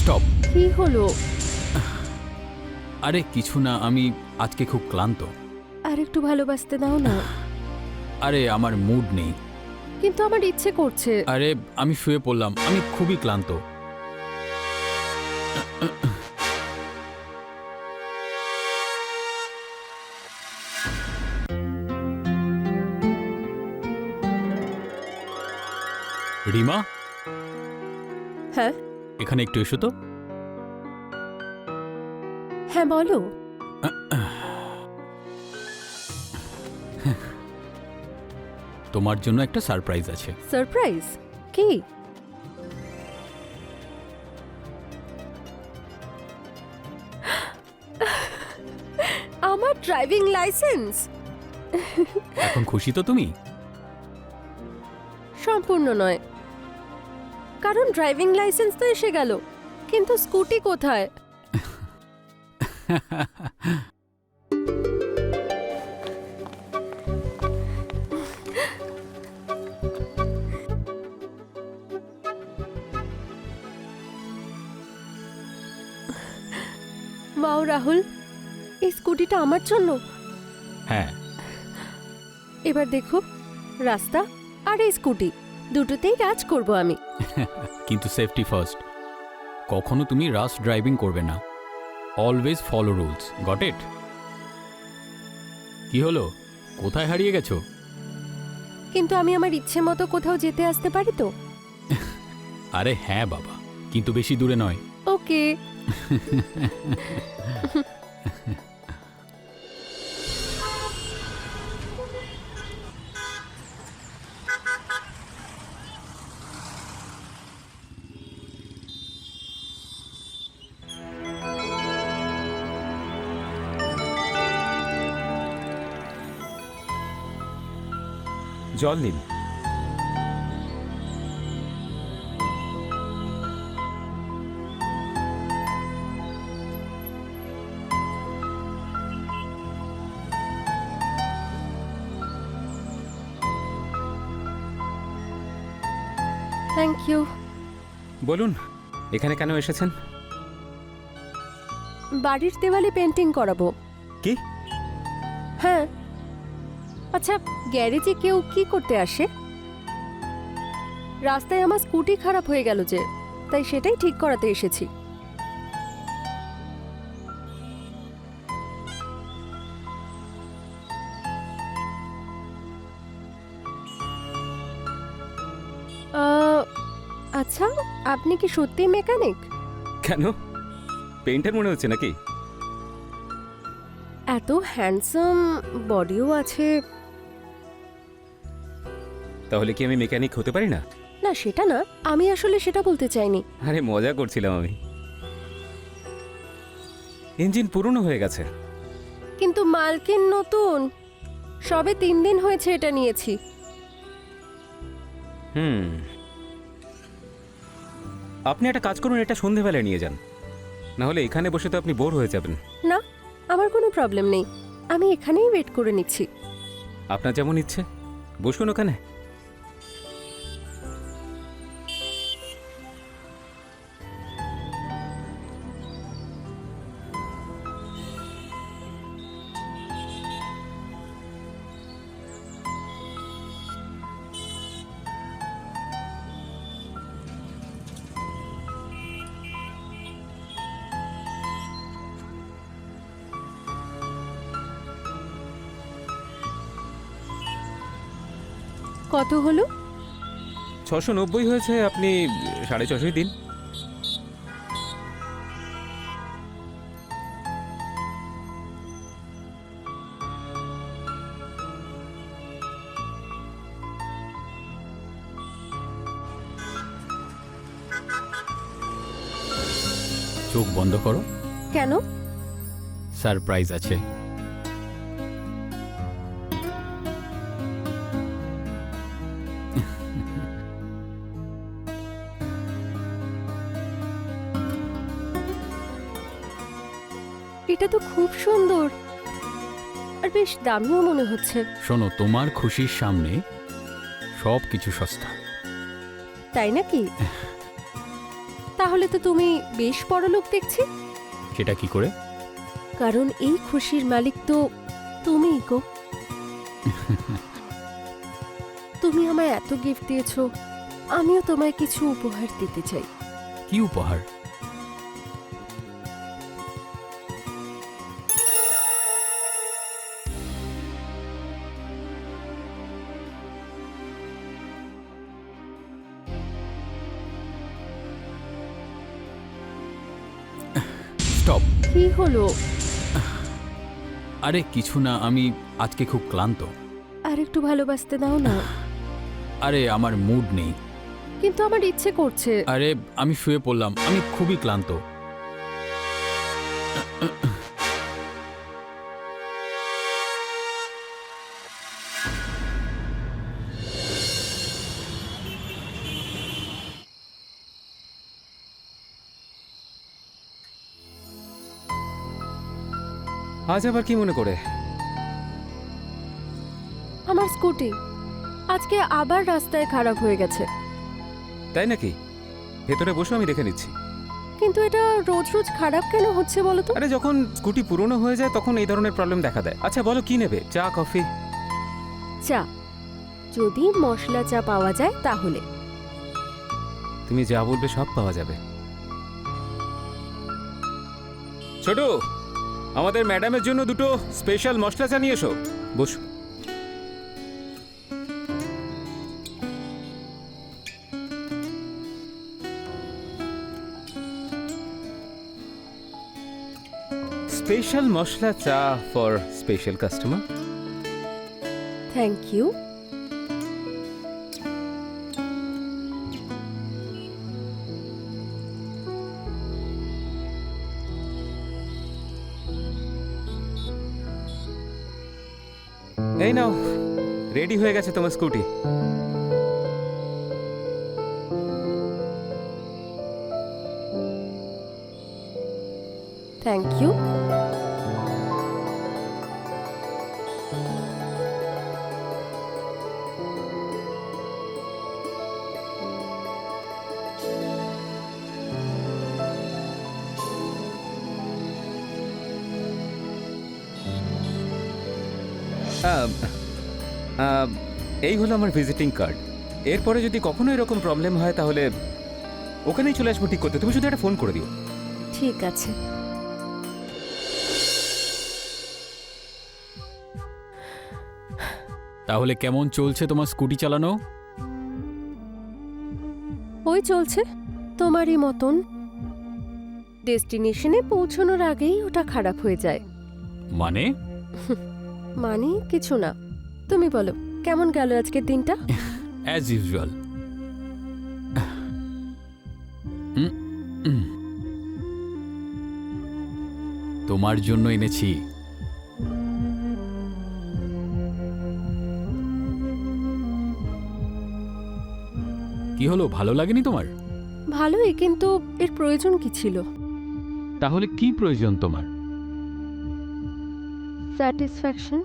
Stop. কি হলো? আরে কিছু না, আমি আজকে খুব ক্লান্ত। আর একটু ভালোবাসতে দাও না। আরে আমার মুড নেই। কিন্তু আমার ইচ্ছে করছে। আরে আমি শুয়ে পড়লাম, আমি খুবই ক্লান্ত। রিমা, হ্যাঁ এখানে একটু এসো তো। হ্যাঁ বলো। তোমার জন্য একটা সারপ্রাইজ আছে। সারপ্রাইজ? কি? আমার ড্রাইভিং লাইসেন্স? এখন খুশি তো তুমি? সম্পূর্ণ নয়, কারণ ড্রাইভিং লাইসেন্স তো এসে গেল, কিন্তু স্কুটি কোথায়? ওয়াও রাহুল, এই স্কুটিটা আমার জন্য। হ্যাঁ, এবার দেখো, রাস্তা আর এই স্কুটি দুটোতেই রাজ করব আমি। কিন্তু সেফটি ফার্স্ট। কখনো তুমি রাশ ড্রাইভিং করবে না। Always follow rules, got it? কি হলো, কোথায় হারিয়ে গেছো? কিন্তু আমি আমার ইচ্ছে মতো কোথাও যেতে আসতে পারি তো? আরে হ্যাঁ বাবা, কিন্তু বেশি দূরে নয়। ওকে। জল নিন। Thank you. বলুন, এখানে কেন এসেছেন? বাড়ির দেওয়ালে পেন্টিং করাবো। কি? হ্যাঁ। আচ্ছা, গ্যারেজে কেউ কি করতে আসে? রাস্তায় আমার স্কুটি খারাপ হয়ে গেল যে, তাই সেটাই ঠিক করাতে এসেছি। আচ্ছা, আপনি কি সত্যিই মেকানিক? কেন, পেইন্টার মনে হচ্ছে নাকি? এত হ্যান্ডসাম বডিও আছে। তাহলে কি আমি মেকানিক হতে পারি না? না সেটা না, আমি আসলে সেটা বলতে চাইনি। আরে মজা করছিলাম আমি। ইঞ্জিন পুরনো হয়ে গেছে। কিন্তু মালকিন নতুন, সবে 3 দিন হয়েছে এটা নিয়েছি। আপনি একটা কাজ করুন, এটা সন্ধেবেলায় নিয়ে যান, না হলে এখানে বসে তো আপনি বোর হয়ে যাবেন। না, আমার কোনো প্রবলেম নেই, আমি এখানেই ওয়েট করে নিচ্ছি। আপনার যেমন ইচ্ছে, বসুন ওখানে। কত হলো? 690 হয়েছে, আপনি 650 দিন। চোখ বন্ধ করো। কেন? সারপ্রাইজ আছে। এটা তো খুব সুন্দর আর বেশ দামিও মনে হচ্ছে। শোনো, তোমার খুশির সামনে সব কিছু সস্তা। তাই নাকি? তা তাহলে তো তুমি বেশ বড়লোক দেখছি। সেটা কি করে? কারণ এই খুশির মালিক তো তুমিই গো। তুমি আমায় এত গিফট দিয়েছো, আমিও তোমায় কিছু উপহার দিতে চাই। কি উপহার? স্টপ। কি হলো? আরে কিছু না, আমি আজকে খুব ক্লান্ত। আর একটু ভালোবাসতে দাও না। আরে আমার মুড নেই। কিন্তু আমার ইচ্ছে করছে। আরে আমি শুয়ে পড়লাম, আমি খুবই ক্লান্ত। আজ আবার কি মনে করে? আমার স্কুটি আজকে আবার রাস্তায় খারাপ হয়ে গেছে। তাই নাকি? ভেতরে বসে আমি দেখে নিচ্ছি। কিন্তু এটা রোজ রোজ খারাপ কেন হচ্ছে বলো তো? আরে যখন স্কুটি পুরনো হয়ে যায় তখন এই ধরনের প্রবলেম দেখা দেয়। আচ্ছা বলো কি নেবে, চা কফি? চা, যদি মশলা চা পাওয়া যায় তাহলে। তুমি যা বলবে সব পাওয়া যাবে। ছোট, আমাদের ম্যাডামের জন্য দুটো স্পেশাল মশলা চা নিয়ে এসো। বসো। স্পেশাল মশলা চা for special customer. Thank you. এই নাও, রেডি হয়ে গেছে তোমার স্কুটি। Thank you. এই হলো আমার ভিজিটিং কার্ড। এরপরে যদি কখনো এরকম প্রবলেম হয় তাহলে ওখানেই চলে আসবো ঠিক করতে। তুমি শুধু একটা ফোন করে দিও। ঠিক আছে। তাহলে কেমন চলছে তোমার স্কুটি চালানো? ওই চলছে তোমারই মতন। ডেস্টিনেশনে পৌঁছানোর আগেই ওটা খারাপ হয়ে যায়। মানে? মানে কিছু না। তুমি বলো কেমন গেল আজকের দিনটা? As usual. তোমার জন্য এনেছি। কি হলো, ভালো লাগেনি তোমার? ভালোই, কিন্তু এর প্রয়োজন কি ছিল? তাহলে কি প্রয়োজন তোমার? স্যাটিসফ্যাকশন।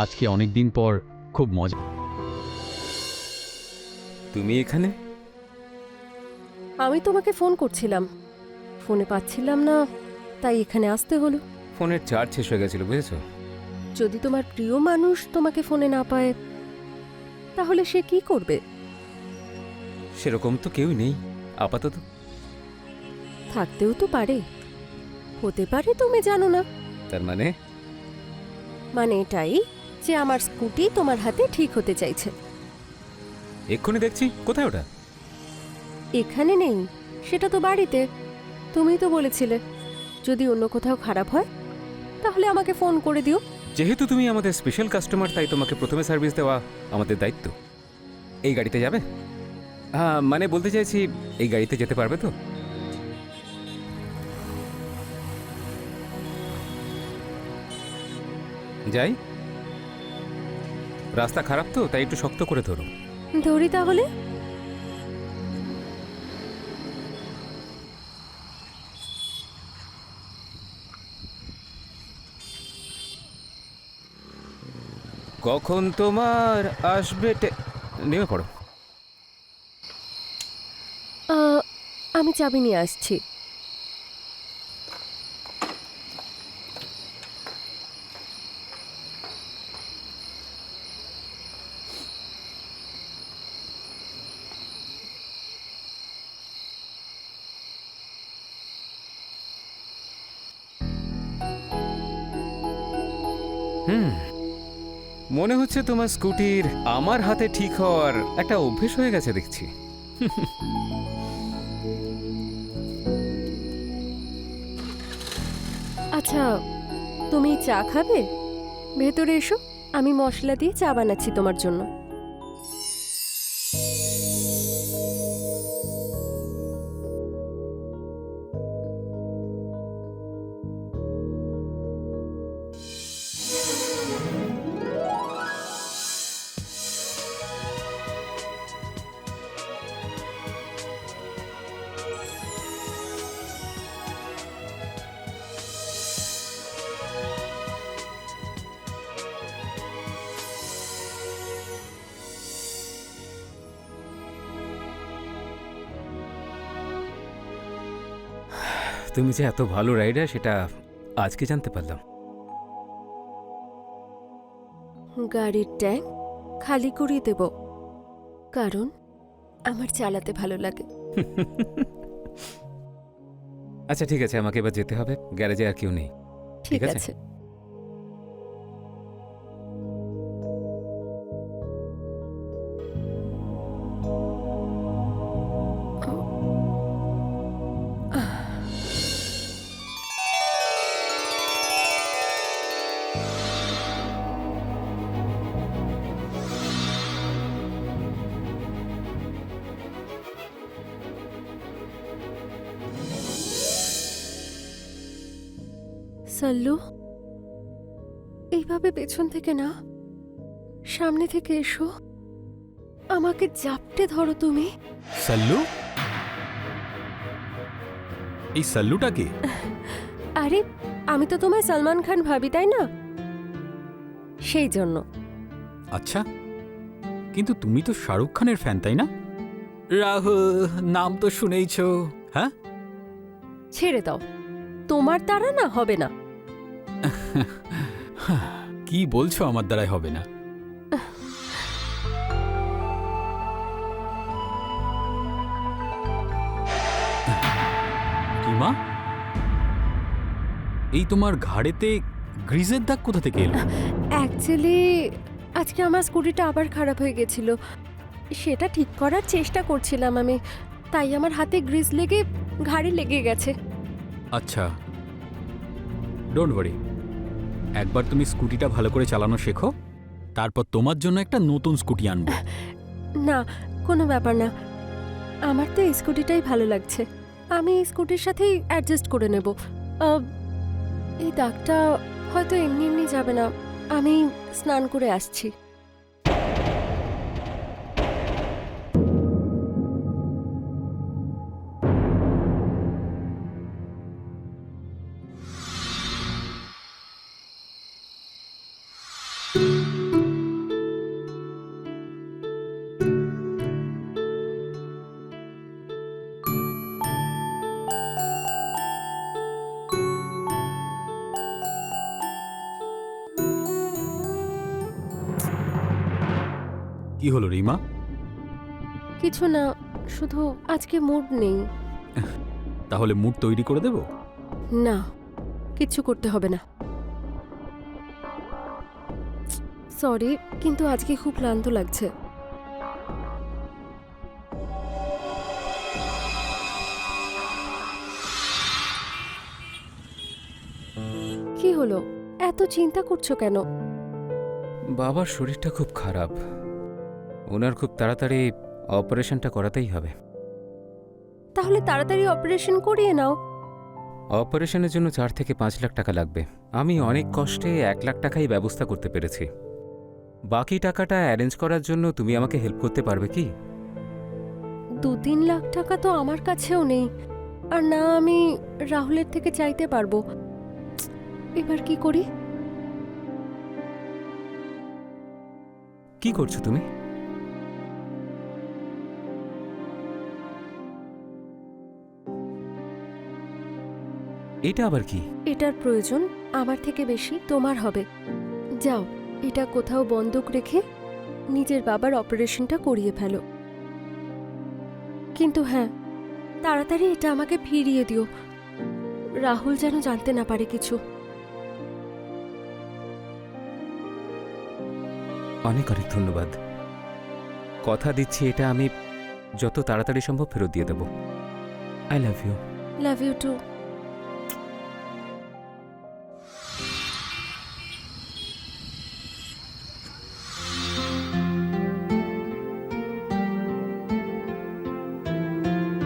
আজকে অনেক দিন পর খুব মজা। তুমি এখানে? আমি তোমাকে ফোন করছিলাম, ফোনে পাচ্ছিলাম না, তাই এখানে আসতে হলো। ফোনের চার্জ শেষ হয়ে গেছিল, বুঝেছো? যদি তোমার প্রিয় মানুষ তোমাকে ফোনে না পায় তাহলে সে কি করবে? সেরকম তো কেউই নেই আপাতত। থাকতেও তো পারে, হতে পারে তুমি জানো না। তার মানে? মানে এটাই যে আমার স্কুটি তোমার হাতে ঠিক হতে চাইছে। এক্ষুনি দেখছি। কোথায় ওটা? এখানে নেই, সেটা তো বাড়িতে। তুমিই তো বলেছিলে যদি অন্য কোথাও খারাপ হয় তাহলে আমাকে ফোন করে দিও। যেহেতু তুমি আমাদের স্পেশাল কাস্টমার তাই তোমাকে প্রথমে সার্ভিস দেওয়া আমাদের দায়িত্ব। এই গাড়িতে যাবে? হ্যাঁ, মানে বলতে চাইছি এই গাড়িতে যেতে পারবে তো? যাই? রাস্তা খারাপ তো তাই একটু শক্ত করে ধরো। ধরি তাহলে। কখন তোমার আসবে নেমে পড়ো। আমি চাবি নিয়ে আসছি। মনে হচ্ছে তোমার স্কুটির আমার হাতে ঠিক হওয়ার একটা অভ্যেস হয়ে গেছে দেখছি। আচ্ছা, তুমি চা খাবে? ভেতরে এসো, আমি মশলা দিয়ে চা বানাচ্ছি তোমার জন্য। তুমি যে এত ভালো রাইডার সেটা আজকে জানতে পারলাম। গাড়ির ট্যাঙ্ক খালি করিয়ে দেব, কারণ আমার চালাতে ভালো লাগে। আচ্ছা ঠিক আছে, আমাকে এবার যেতে হবে, গ্যারেজে আর কেউ নেই। ঠিক ঠিক আছে। আছে। সাল্লু, এইভাবে পেছন থেকে না, সামনে থেকে এসো, আমাকে জাপটে ধরো তুমি। সাল্লু, এই সাল্লুটা কে? আরে, আমি তো তোমায় সলমান খান ভাবি, তাই না? সেই জন্য। আচ্ছা, কিন্তু তুমি তো শাহরুখ খানের ফ্যান, তাই না? রাহুল, নাম তো শুনেইছ। হ্যাঁ, ছেড়ে দাও, তোমার দ্বারা না হবে না। কি বলছো আমার দ্বারাই হবে না? রিমা, এই তোমার ঘাড়েতে গ্রিজের দাগ কোথা থেকে এলো? অ্যাকচুয়ালি আজকে আমার স্কুটিটা আবার খারাপ হয়ে গেছিল, সেটা ঠিক করার চেষ্টা করছিলাম আমি, তাই আমার হাতে গ্রিজ লেগে ঘাড়ে লেগে গেছে। আচ্ছা, ডোন্ট ওয়ারি, একবার তুমি স্কুটিটা ভালো করে চালানো শেখো, তারপর তোমার জন্য একটা নতুন স্কুটি আনবো। না, কোনো ব্যাপার না, আমার তো এই স্কুটিটাই ভালো লাগছে, আমি এই স্কুটির সাথেই অ্যাডজাস্ট করে নেব। এই দাগটা হয়তো এমনি এমনি যাবে না, আমি স্নান করে আসছি। কি হলো রিমা? কিছু না, শুধু আজকে মুড নেই। তাহলে মুড তৈরি করে দেব? না, কিচ্ছু করতে হবে না। সরি, কিন্তু আজকে খুব ক্লান্ত লাগছে। কি হলো, এত চিন্তা করছো কেন? বাবার শরীরটা খুব খারাপ, ওনার খুব তাড়াতাড়ি অপারেশনটা করাতেই হবে। তাহলে তাড়াতাড়ি অপারেশন করিয়ে নাও। অপারেশনের জন্য 4 থেকে 5 লাখ টাকা লাগবে। আমি অনেক কষ্টে 1 লাখ টাকাই ব্যবস্থা করতে পেরেছি। বাকি টাকাটা অ্যারেঞ্জ করার জন্য তুমি আমাকে হেল্প করতে পারবে কি? 2-3 লাখ টাকা তো আমার কাছেও নেই, আর না আমি রাহুলের থেকে চাইতে পারবো। এবার কি করি? কি করছো তুমি? এটা আবার কি? এটার প্রয়োজন আমার থেকে বেশি তোমার হবে। যাও, এটা কোথাও বন্ধক রেখে নিজের বাবার অপারেশনটা করিয়ে ফেলো। কিন্তু হ্যাঁ, তাড়াতাড়ি এটা আমাকে ফিরিয়ে দিও। রাহুল যেন জানতে না পারে কিছু। অনেক অনেক ধন্যবাদ। কথা দিচ্ছি এটা আমি যত তাড়াতাড়ি সম্ভব ফেরত দিয়ে দেব। I love you. Love you too.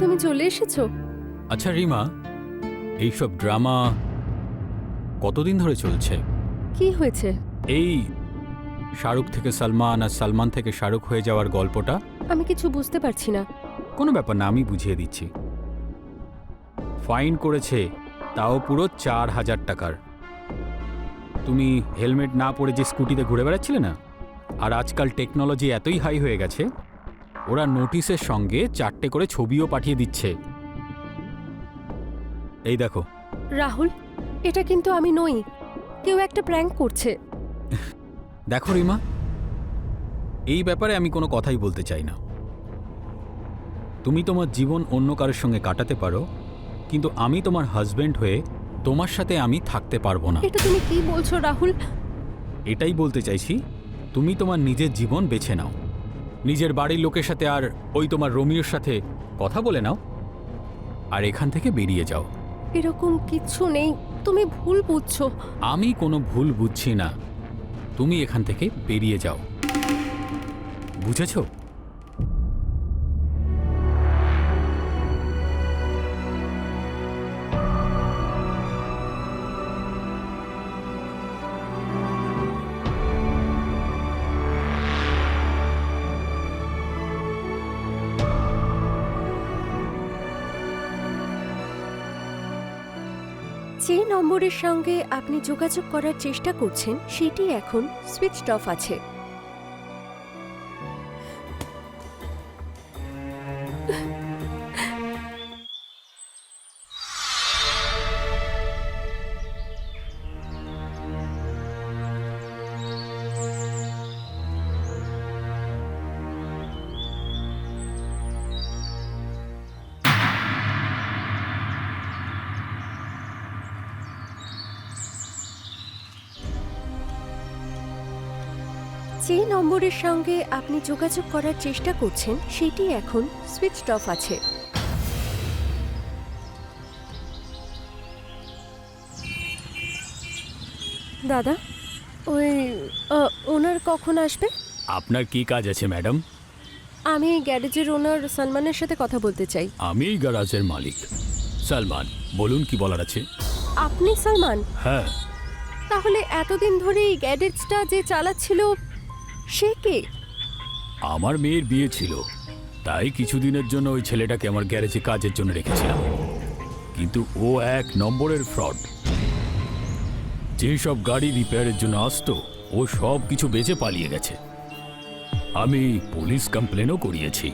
তুমি চলে এসেছো? আচ্ছা রিমা, এইসব ড্রামা কতদিন ধরে চলছে? কি হয়েছে? এই শাহরুখ থেকে সালমান আর সালমান থেকে শাহরুখ হয়ে যাওয়ার গল্পটা? আমি কিছু বুঝতে পারছি না। কোনো ব্যাপার না, আমি বুঝিয়ে দিচ্ছি। ফাইন করেছে, তাও পুরো 4,000 টাকার। তুমি হেলমেট না পরে যে স্কুটিতে ঘুরে বেড়াচ্ছিলে না, আর আজকাল টেকনোলজি এতই হাই হয়ে গেছে, ওরা নোটিশের সঙ্গে 4টে করে ছবিও পাঠিয়ে দিচ্ছে। এই দেখো। রাহুল, এটা কিন্তু আমি নই। কেউ একটা প্র্যাঙ্ক করছে। দেখো রিমা, এই ব্যাপারে আমি কোনো কথাই বলতে চাই না। তুমি তোমার জীবন অন্য কারোর সঙ্গে কাটাতে পারো, কিন্তু আমি তোমার হাজবেন্ড হয়ে তোমার সাথে আমি থাকতে পারবো না। এটা তুমি কি বলছো রাহুল? এটাই বলতে চাইছি, তুমি তোমার নিজের জীবন বেছে নাও। নিজের বাড়ির লোকের সাথে আর ওই তোমার রোমিওর সাথে কথা বলে নাও, আর এখান থেকে বেরিয়ে যাও। এরকম কিচ্ছু নেই, তুমি ভুল বুঝছো। আমি কোনো ভুল বুঝছি না, তুমি এখান থেকে বেরিয়ে যাও, বুঝেছো? যে নম্বরের সঙ্গে আপনি যোগাযোগ করার চেষ্টা করছেন সেটি এখন সুইচড অফ আছে। যে নম্বরের সঙ্গে আপনি যোগাযোগ করার চেষ্টা করছেন সেটি এখন সুইচড অফ আছে। দাদা, ওই ওনার কখন আসবে? আপনার কি কাজ আছে ম্যাডাম? আমি এই গ্যারেজের ওনার সালমানের সাথে কথা বলতে চাই। আমি এই গ্যারাজের মালিক সালমান, বলুন কি বলার আছে। আপনি সালমান? হ্যাঁ। তাহলে এতদিন ধরে এই গ্যারেজটা যে চালাচ্ছিল সে কে? আমার মেয়ের বিয়ে ছিল, তাই কিছুদিনের জন্য ওই ছেলেটাকে আমার গ্যারেজে কাজের জন্য রেখেছিলাম। কিন্তু ও 1 নম্বরের ফ্রড। যেসব গাড়ি রিপেয়ারের জন্য আসতো, ও সব কিছু বেচে পালিয়ে গেছে। আমি পুলিশ কমপ্লেনও করিয়েছি।